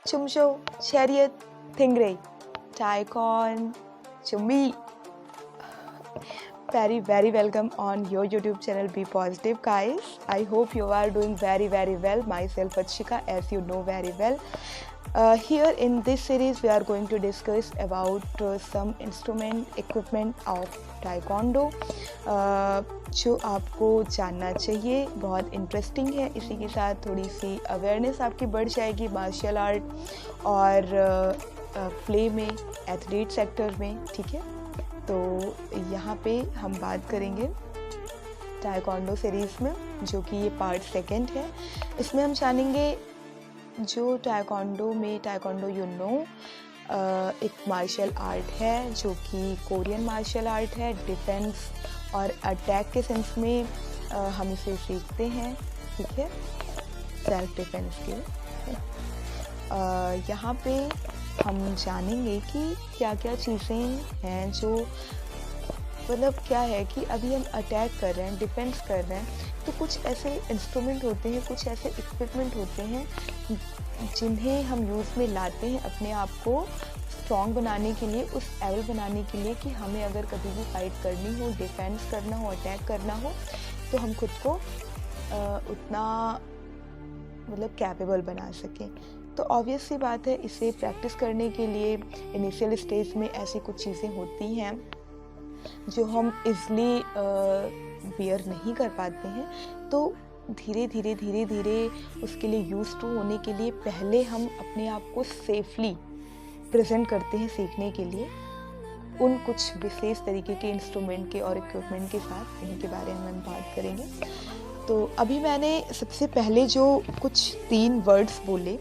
Chumsho, Chariot, Thingray, Taekon, Chumi. Very welcome on your YouTube channel Be Positive, guys. I hope you are doing very well. Myself Achika, as you know very well. Here in this series we are going to discuss about some instrument equipment of Taekwondo जो आपको जानना चाहिए, बहुत interesting है। इसी के साथ थोड़ी सी अवेयरनेस आपकी बढ़ जाएगी मार्शल आर्ट और प्ले में, एथलीट सेक्टर में, ठीक है। तो यहाँ पे हम बात करेंगे टाइकोंडो सीरीज़ में, जो कि ये पार्ट सेकंड है। इसमें हम जानेंगे जो टाइकोंडो में, टाइकोंडो एक मार्शल आर्ट है जो कि कोरियन मार्शल आर्ट है। डिफेंस और अटैक के सेंस में हम इसे सीखते हैं, ठीक है, सेल्फ डिफेंस के। यहाँ पे हम जानेंगे कि क्या क्या चीज़ें हैं जो, मतलब क्या है कि अभी हम अटैक कर रहे हैं, डिफेंस कर रहे हैं, तो कुछ ऐसे इंस्ट्रूमेंट होते हैं, कुछ ऐसे इक्विपमेंट होते हैं जिन्हें हम यूज़ में लाते हैं अपने आप को स्ट्रॉन्ग बनाने के लिए, उस एबल बनाने के लिए कि हमें अगर कभी भी फाइट करनी हो, डिफेंस करना हो, अटैक करना हो, तो हम खुद को उतना मतलब कैपेबल बना सकें। तो ऑब्वियस सी बात है, इसे प्रैक्टिस करने के लिए इनिशियल स्टेज में ऐसी कुछ चीज़ें होती हैं जो हम इजली बियर नहीं कर पाते हैं। तो धीरे धीरे उसके लिए यूज़ टू होने के लिए पहले हम अपने आप को सेफली प्रेजेंट करते हैं सीखने के लिए उन कुछ विशेष तरीके के इंस्ट्रूमेंट के और इक्विपमेंट के साथ। इन्हीं के बारे में हम बात करेंगे। तो अभी मैंने सबसे पहले जो कुछ 3 वर्ड्स बोले,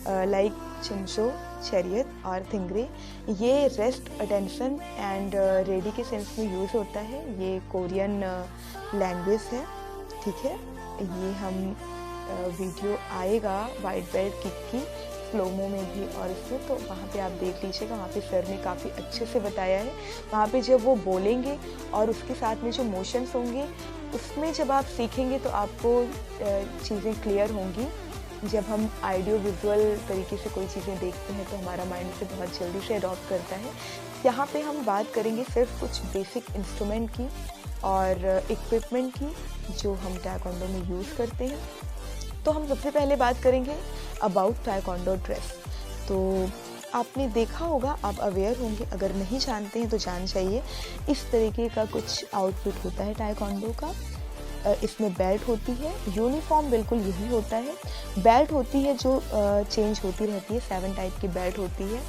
लाइक चुमशो, चैरियट और थिंगरे, ये रेस्ट, अटेंशन एंड रेडी के सेंस में यूज़ होता है। ये कोरियन लैंग्वेज है, ठीक है। ये हम वीडियो आएगा वाइट बेल्ट किक की स्लोमो में भी, और इसमें तो वहाँ पे आप देख लीजिएगा, वहाँ पे सर ने काफ़ी अच्छे से बताया है। वहाँ पे जब वो बोलेंगे और उसके साथ में जो मोशंस होंगे, उसमें जब आप सीखेंगे तो आपको चीज़ें क्लियर होंगी। जब हम ऑडियो विजुअल तरीके से कोई चीज़ें देखते हैं तो हमारा माइंड से बहुत जल्दी से अडॉप्ट करता है। यहाँ पे हम बात करेंगे सिर्फ कुछ बेसिक इंस्ट्रूमेंट की और इक्विपमेंट की जो हम टाइकोंडो में यूज़ करते हैं। तो हम सबसे पहले बात करेंगे अबाउट टाइकोंडो ड्रेस। तो आपने देखा होगा, आप अवेयर होंगे, अगर नहीं जानते हैं तो जान जाइए। इस तरीके का कुछ आउटफिट होता है टाइकोंडो का। इसमें बेल्ट होती है, यूनिफॉर्म बिल्कुल यही होता है। बेल्ट होती है जो चेंज होती रहती है, 7 टाइप की बेल्ट होती है।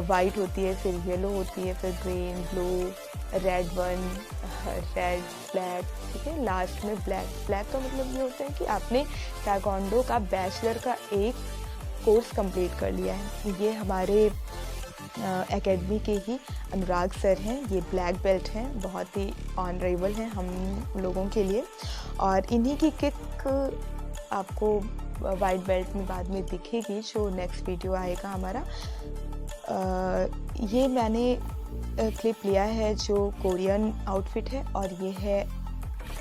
वाइट होती है, फिर येलो होती है, फिर green, blue, red red, black, ठीक है, लास्ट में ब्लैक। ब्लैक का मतलब ये होता है कि आपने टाइकोंडो का बैचलर का एक कोर्स कंप्लीट कर लिया है। ये हमारे एकेडमी के ही अनुराग सर हैं, ये ब्लैक बेल्ट हैं, बहुत ही ऑनरेबल हैं हम लोगों के लिए। और इन्हीं की किक आपको वाइट बेल्ट में बाद में दिखेगी, जो नेक्स्ट वीडियो आएगा हमारा। ये मैंने क्लिप लिया है जो कोरियन आउटफिट है और ये है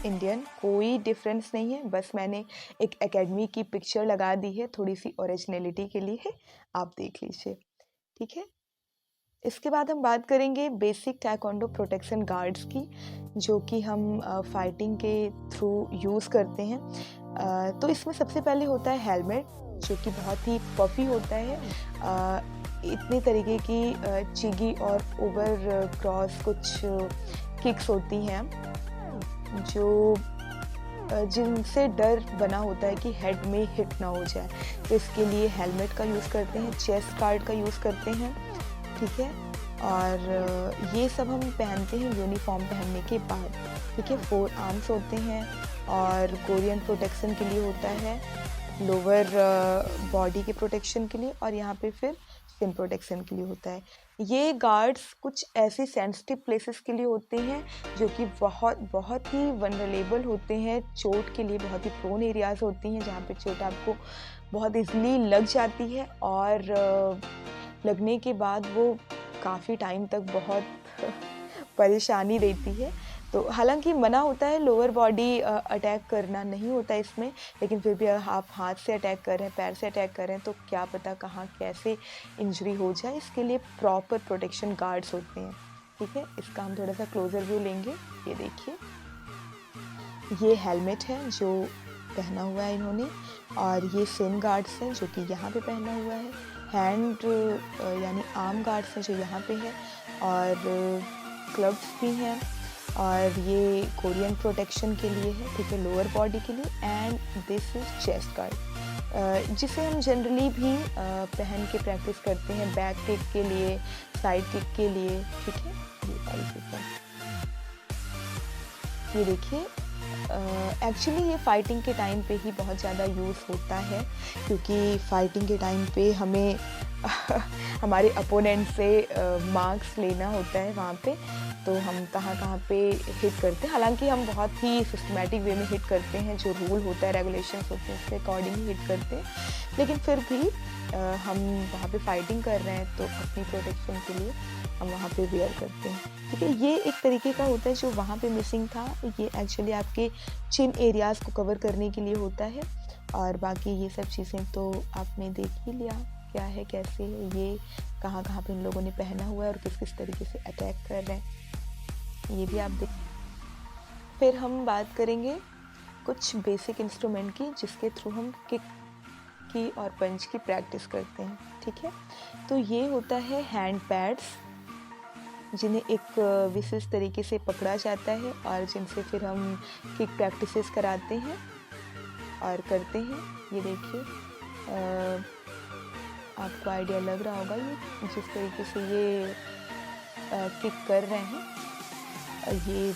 इंडियन। कोई डिफरेंस नहीं है, बस मैंने एक एकेडमी की पिक्चर लगा दी है, थोड़ी सी ओरिजिनलिटी के लिए है, आप देख लीजिए, ठीक है। इसके बाद हम बात करेंगे बेसिक टाइकोंडो प्रोटेक्शन गार्ड्स की, जो कि हम फाइटिंग के थ्रू यूज़ करते हैं। तो इसमें सबसे पहले होता है हेलमेट, जो कि बहुत ही पफी होता है। इतने तरीके की चिगी और ओवर क्रॉस कुछ किक्स होती हैं जो जिनसे डर बना होता है कि हेड में हिट ना हो जाए। तो इसके लिए हेलमेट का यूज़ करते हैं, चेस्ट गार्ड का यूज़ करते हैं, ठीक है। और ये सब हम पहनते हैं यूनिफॉर्म पहनने के बाद, ठीक है। 4 आर्म्स होते हैं और कोरियन प्रोटेक्शन के लिए होता है, लोअर बॉडी के प्रोटेक्शन के लिए, और यहाँ पे फिर स्किन प्रोटेक्शन के लिए होता है। ये गार्ड्स कुछ ऐसी सेंसिटिव प्लेसेस के लिए होते हैं जो कि बहुत ही वनरेबल होते हैं, चोट के लिए बहुत ही प्रोन एरियाज होती हैं, जहाँ पे चोट आपको बहुत इजीली लग जाती है और लगने के बाद वो काफ़ी टाइम तक बहुत परेशानी देती है। तो हालांकि मना होता है लोअर बॉडी अटैक करना, नहीं होता इसमें, लेकिन फिर भी अगर आप हाथ से अटैक कर रहे हैं, पैर से अटैक कर रहे हैं, तो क्या पता कहाँ कैसे इंजरी हो जाए। इसके लिए प्रॉपर प्रोटेक्शन गार्ड्स होते हैं। ठीक है, इसका हम थोड़ा सा क्लोजर व्यू लेंगे। ये देखिए, ये हेलमेट है जो पहना हुआ है इन्होंने, और ये सिन गार्ड्स हैं जो कि यहाँ पे पहना हुआ है। हैंड यानी आर्म गार्ड्स हैं जो यहाँ पे है, और ग्लव्स भी हैं, और ये कोरियन प्रोटेक्शन के लिए है, ठीक है, लोअर बॉडी के लिए। And this is chest guard, जिसे हम जनरली भी पहन के प्रैक्टिस करते हैं बैक किक के लिए, साइड किक के लिए। ठीक है, ये सारी चीज़ें, ये देखिए, एक्चुअली ये फ़ाइटिंग के टाइम पे ही बहुत ज़्यादा यूज़ होता है, क्योंकि फ़ाइटिंग के टाइम पे हमें हमारे अपोनेंट से मार्क्स लेना होता है वहाँ पे, तो हम कहाँ पे हिट करते हैं। हालांकि हम बहुत ही सिस्टमेटिक वे में हिट करते हैं, जो रूल होता है, रेगुलेशंस होते हैं, उसके अकॉर्डिंग ही हिट करते हैं, लेकिन फिर भी हम वहाँ पे फाइटिंग कर रहे हैं तो अपनी प्रोटेक्शन के लिए हम वहाँ पे वेयर करते हैं। ठीक है, ये एक तरीके का होता है जो वहाँ पे मिसिंग था। ये एक्चुअली आपके चिन एरियाज़ को कवर करने के लिए होता है, और बाकी ये सब चीज़ें तो आपने देख ही लिया क्या है, कैसे है, ये कहाँ पे इन लोगों ने पहना हुआ है और किस तरीके से अटैक कर रहे हैं, ये भी आप देख। फिर हम बात करेंगे कुछ बेसिक इंस्ट्रूमेंट की, जिसके थ्रू हम किक की और पंच की प्रैक्टिस करते हैं। ठीक है, तो ये होता है हैंड पैड्स, जिन्हें एक विशेष तरीके से पकड़ा जाता है और जिनसे फिर हम किक प्रैक्टिसेस कराते हैं और करते हैं। ये देखिए, आपको आइडिया लग रहा होगा ये जिस तरीके से ये किक कर रहे हैं। ये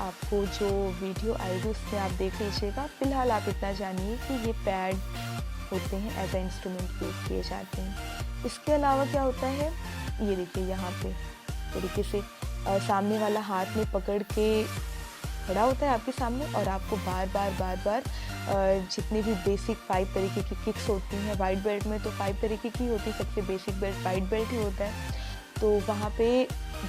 आपको जो वीडियो आएगी उसमें आप देख लीजिएगा। फिलहाल आप इतना जानिए कि ये पैड होते हैं, एज ए इंस्ट्रूमेंट यूज़ किए जाते हैं। इसके अलावा क्या होता है, ये देखिए, यहाँ पे तरीके से सामने वाला हाथ में पकड़ के खड़ा होता है आपके सामने, और आपको बार बार जितनी भी बेसिक 5 तरीके की किक्स होती हैं, वाइट बेल्ट में तो 5 तरीके की होती है, सबसे बेसिक बेल्ट वाइट बेल्ट ही होता है, तो वहाँ पे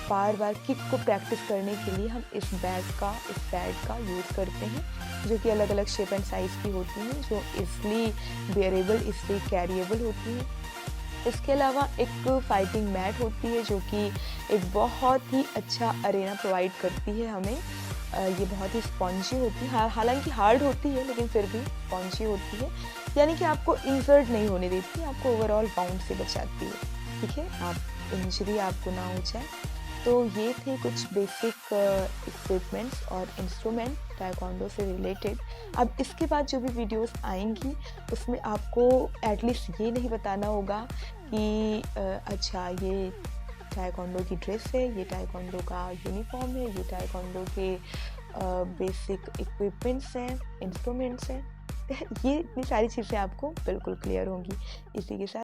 बार किक को प्रैक्टिस करने के लिए हम इस पैड का यूज़ करते हैं, जो कि अलग अलग शेप एंड साइज़ की होती हैं, जो ईज़िली वेयरेबल, ईज़िली कैरिएबल होती हैं। इसके अलावा एक फाइटिंग मैट होती है, जो कि एक बहुत ही अच्छा अरेना प्रोवाइड करती है हमें। ये बहुत ही स्पॉन्जी होती है, हालांकि हार्ड होती है, लेकिन फिर भी स्पॉन्जी होती है, यानी कि आपको इंजर्ड नहीं होने देती, आपको ओवरऑल बाउंड से बचाती है। ठीक है, आप इंजरी आपको ना हो जाए। तो ये थे कुछ बेसिक इक्विपमेंट्स और इंस्ट्रूमेंट ताइक्वांडो से रिलेटेड। अब इसके बाद जो भी वीडियोस आएंगी उसमें आपको एटलीस्ट ये नहीं बताना होगा कि अच्छा ये ताइक्वांडो की ड्रेस है, ये ताइक्वांडो का यूनिफॉर्म है, ये ताइक्वांडो के बेसिक इक्विपमेंट्स हैं, इंस्ट्रूमेंट्स हैं। ये इतनी सारी चीज़ें आपको बिल्कुल क्लियर होंगी। इसी के साथ